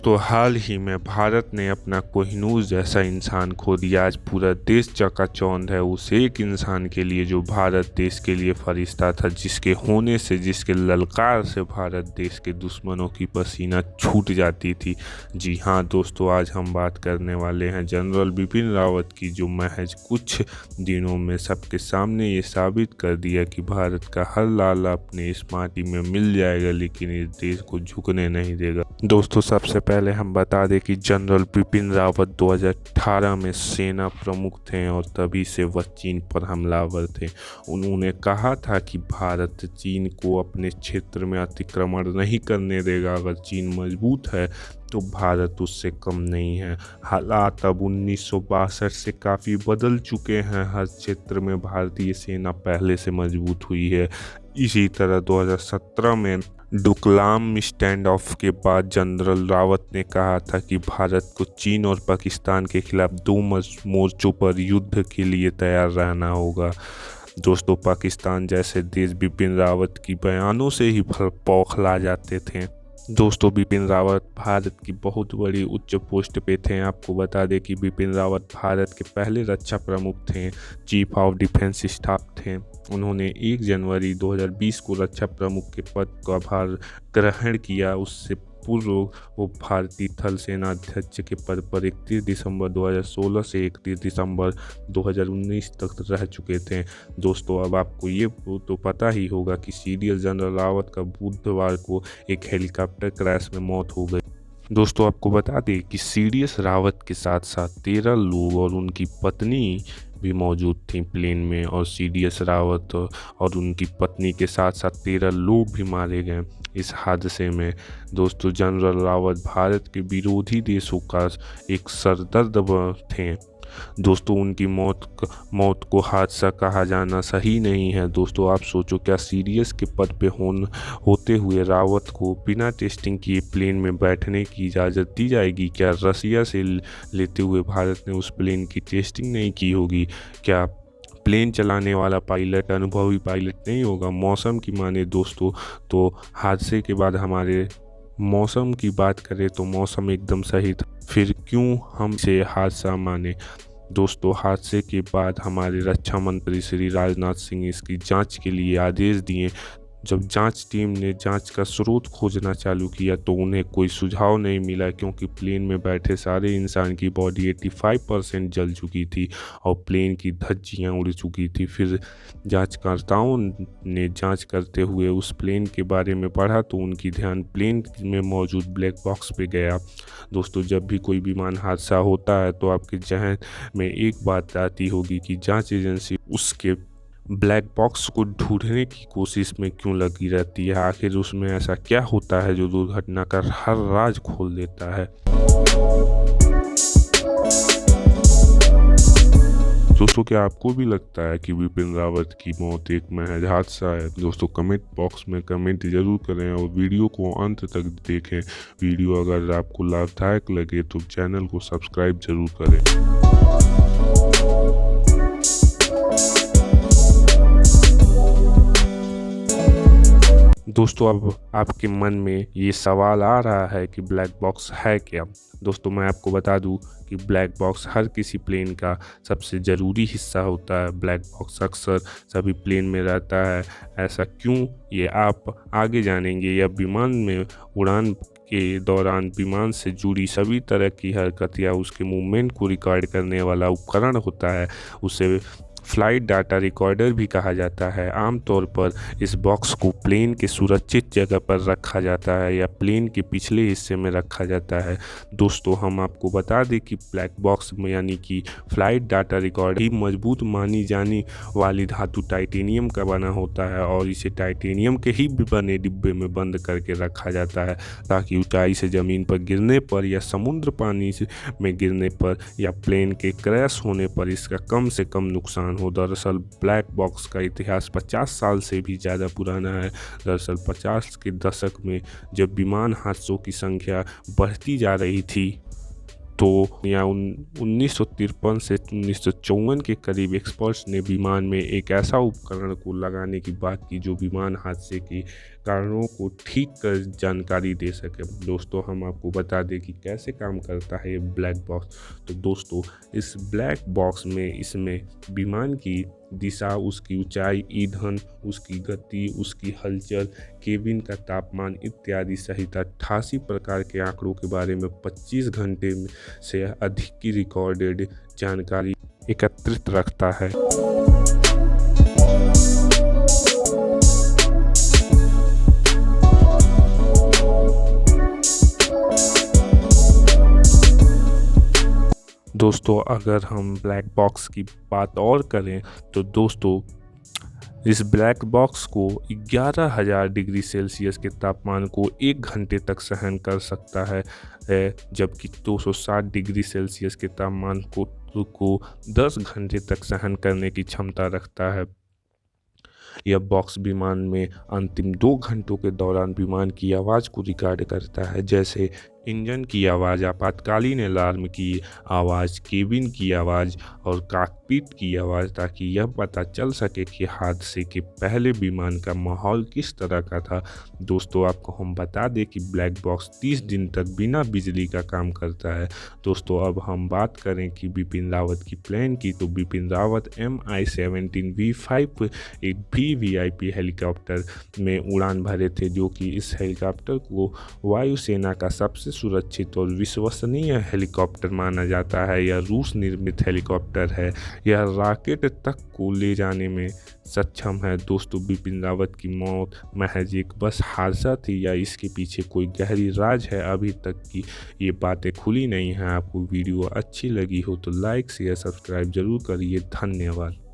दोस्तों, हाल ही में भारत ने अपना कोहिनूर जैसा इंसान खो दिया। आज पूरा देश चकाचौंध है उस एक इंसान के लिए जो भारत देश के लिए फरिश्ता था, जिसके होने से, जिसके ललकार से भारत देश के दुश्मनों की पसीना छूट जाती थी। जी हाँ दोस्तों, आज हम बात करने वाले हैं जनरल बिपिन रावत की, जो महज कुछ दिनों में सबके सामने ये साबित कर दिया कि भारत का हर लाला अपने इस माटी में मिल जाएगा, लेकिन इस देश को झुकने नहीं देगा। दोस्तों, सबसे पहले हम बता दें कि जनरल बिपिन रावत 2018 में सेना प्रमुख थे और तभी से वह चीन पर हमलावर थे। उन्होंने कहा था कि भारत चीन को अपने क्षेत्र में अतिक्रमण नहीं करने देगा। अगर चीन मजबूत है तो भारत उससे कम नहीं है। हालात अब 1962 से काफ़ी बदल चुके हैं। हर क्षेत्र में भारतीय सेना पहले से मजबूत हुई है। इसी तरह 2017 में डोकलाम स्टैंड ऑफ के बाद जनरल रावत ने कहा था कि भारत को चीन और पाकिस्तान के खिलाफ दो मोर्चों पर युद्ध के लिए तैयार रहना होगा। दोस्तों, पाकिस्तान जैसे देश बिपिन रावत की बयानों से ही बौखला जाते थे। दोस्तों, बिपिन रावत भारत की बहुत बड़ी उच्च पोस्ट पे थे। आपको बता दें कि बिपिन रावत भारत के पहले रक्षा प्रमुख थे, चीफ ऑफ डिफेंस स्टाफ थे। उन्होंने 1 जनवरी 2020 को रक्षा प्रमुख के पद का भार ग्रहण किया। उससे पूर्व वो भारतीय थल सेना अध्यक्ष के पद पर 31 दिसंबर 2016 से 31 दिसंबर 2019 तक रह चुके थे। दोस्तों, अब आपको ये तो पता ही होगा कि सीडीएस जनरल रावत का बुधवार को एक हेलीकॉप्टर क्रैश में मौत हो गई। दोस्तों, आपको बता दें कि सीडीएस रावत के साथ साथ 13 लोग और उनकी पत्नी भी मौजूद थी प्लेन में, और सीडीएस रावत और उनकी पत्नी के साथ साथ 13 लोग भी मारे गए इस हादसे में। दोस्तों, जनरल रावत भारत के विरोधी देशों का एक सरदर्द थे। दोस्तों, उनकी मौत को हादसा कहा जाना सही नहीं है। दोस्तों, आप सोचो, क्या सीडीएस के पद पे होते हुए रावत को बिना टेस्टिंग किए प्लेन में बैठने की इजाज़त दी जाएगी? क्या रसिया से लेते हुए भारत ने उस प्लेन की टेस्टिंग नहीं की होगी? क्या प्लेन चलाने वाला पायलट अनुभवी पायलट नहीं होगा? मौसम की माने दोस्तों, तो हादसे के बाद हमारे मौसम की बात करें तो मौसम एकदम सही था, फिर क्यों हम इसे हादसा माने? दोस्तों, हादसे के बाद हमारे रक्षा मंत्री श्री राजनाथ सिंह इसकी जांच के लिए आदेश दिए। जब जांच टीम ने जांच का स्रोत खोजना चालू किया तो उन्हें कोई सुझाव नहीं मिला, क्योंकि प्लेन में बैठे सारे इंसान की बॉडी 85% जल चुकी थी और प्लेन की धज्जियां उड़ चुकी थी। फिर जांचकर्ताओं ने जांच करते हुए उस प्लेन के बारे में पढ़ा तो उनकी ध्यान प्लेन में मौजूद ब्लैक बॉक्स पे गया। दोस्तों, जब भी कोई विमान हादसा होता है तो आपके जहन में एक बात आती होगी कि जांच एजेंसी उसके ब्लैक बॉक्स को ढूंढने की कोशिश में क्यों लगी रहती है। आखिर उसमें ऐसा क्या होता है जो दुर्घटना का हर राज खोल देता है? दोस्तों, क्या आपको भी लगता है कि बिपिन रावत की मौत एक महज हादसा है? दोस्तों, कमेंट बॉक्स में कमेंट जरूर करें और वीडियो को अंत तक देखें। वीडियो अगर आपको लाभदायक लगे तो चैनल को सब्सक्राइब जरूर करें। दोस्तों, अब आपके मन में ये सवाल आ रहा है कि ब्लैक बॉक्स है क्या? दोस्तों, मैं आपको बता दूं कि ब्लैक बॉक्स हर किसी प्लेन का सबसे ज़रूरी हिस्सा होता है। ब्लैक बॉक्स अक्सर सभी प्लेन में रहता है। ऐसा क्यों, ये आप आगे जानेंगे। या विमान में उड़ान के दौरान विमान से जुड़ी सभी तरह की हरकत या उसके मूवमेंट को रिकॉर्ड करने वाला उपकरण होता है, उसे फ्लाइट डाटा रिकॉर्डर भी कहा जाता है। आमतौर पर इस बॉक्स को प्लेन के सुरक्षित जगह पर रखा जाता है या प्लेन के पिछले हिस्से में रखा जाता है। दोस्तों, हम आपको बता दें कि ब्लैक बॉक्स में यानी कि फ्लाइट डाटा रिकॉर्डर ही मजबूत मानी जाने वाली धातु टाइटेनियम का बना होता है और इसे टाइटेनियम के ही बने डिब्बे में बंद करके रखा जाता है, ताकि ऊंचाई से ज़मीन पर गिरने पर या समुद्र पानी में गिरने पर या प्लेन के क्रैश होने पर इसका कम से कम नुकसान हो। दरअसल ब्लैक बॉक्स का इतिहास 50 साल से भी ज़्यादा पुराना है। दरअसल 50 के दशक में जब विमान हादसों की संख्या बढ़ती जा रही थी तो या 1953 से 1954 के करीब एक्सपर्ट्स ने विमान में एक ऐसा उपकरण को लगाने की बात की जो विमान हादसे के कारणों को ठीक कर जानकारी दे सके। दोस्तों हम आपको बता दें कि कैसे काम करता है ये ब्लैक बॉक्स। तो दोस्तों इस ब्लैक बॉक्स में इसमें विमान की दिशा, उसकी ऊंचाई, ईंधन, उसकी गति, उसकी हलचल, केबिन का तापमान इत्यादि सहित 88 प्रकार के आंकड़ों के बारे में 25 घंटे से अधिक की रिकॉर्डेड जानकारी एकत्रित रखता है। दोस्तों अगर हम ब्लैक बॉक्स की बात और करें तो दोस्तों इस ब्लैक बॉक्स को 11,000 डिग्री सेल्सियस के तापमान को 1 घंटे तक सहन कर सकता है, जबकि 260 डिग्री सेल्सियस के तापमान को 10 घंटे तक सहन करने की क्षमता रखता है। यह बॉक्स विमान में अंतिम 2 घंटों के दौरान विमान की आवाज़ को रिकॉर्ड करता है, जैसे इंजन की आवाज़, आपातकालीन अलार्म की आवाज़, केबिन की आवाज़ और कॉकपिट की आवाज़, ताकि यह पता चल सके कि हादसे के पहले विमान का माहौल किस तरह का था। दोस्तों आपको हम बता दें कि ब्लैक बॉक्स 30 दिन तक बिना बिजली का काम करता है। दोस्तों अब हम बात करें कि बिपिन रावत की प्लेन की, तो बिपिन रावत Mi-17 V5 एक VVIP हेलीकॉप्टर में उड़ान भरे थे, जो कि इस हेलीकॉप्टर को वायुसेना का सबसे सुरक्षित और विश्वसनीय हेलीकॉप्टर माना जाता है। यह रूस निर्मित हेलीकॉप्टर है। यह रॉकेट तक को ले जाने में सक्षम है। दोस्तों बिपिन रावत की मौत महज एक बस हादसा थी या इसके पीछे कोई गहरी राज है, अभी तक की ये बातें खुली नहीं हैं। आपको वीडियो अच्छी लगी हो तो लाइक शेयर सब्सक्राइब जरूर करिए। धन्यवाद।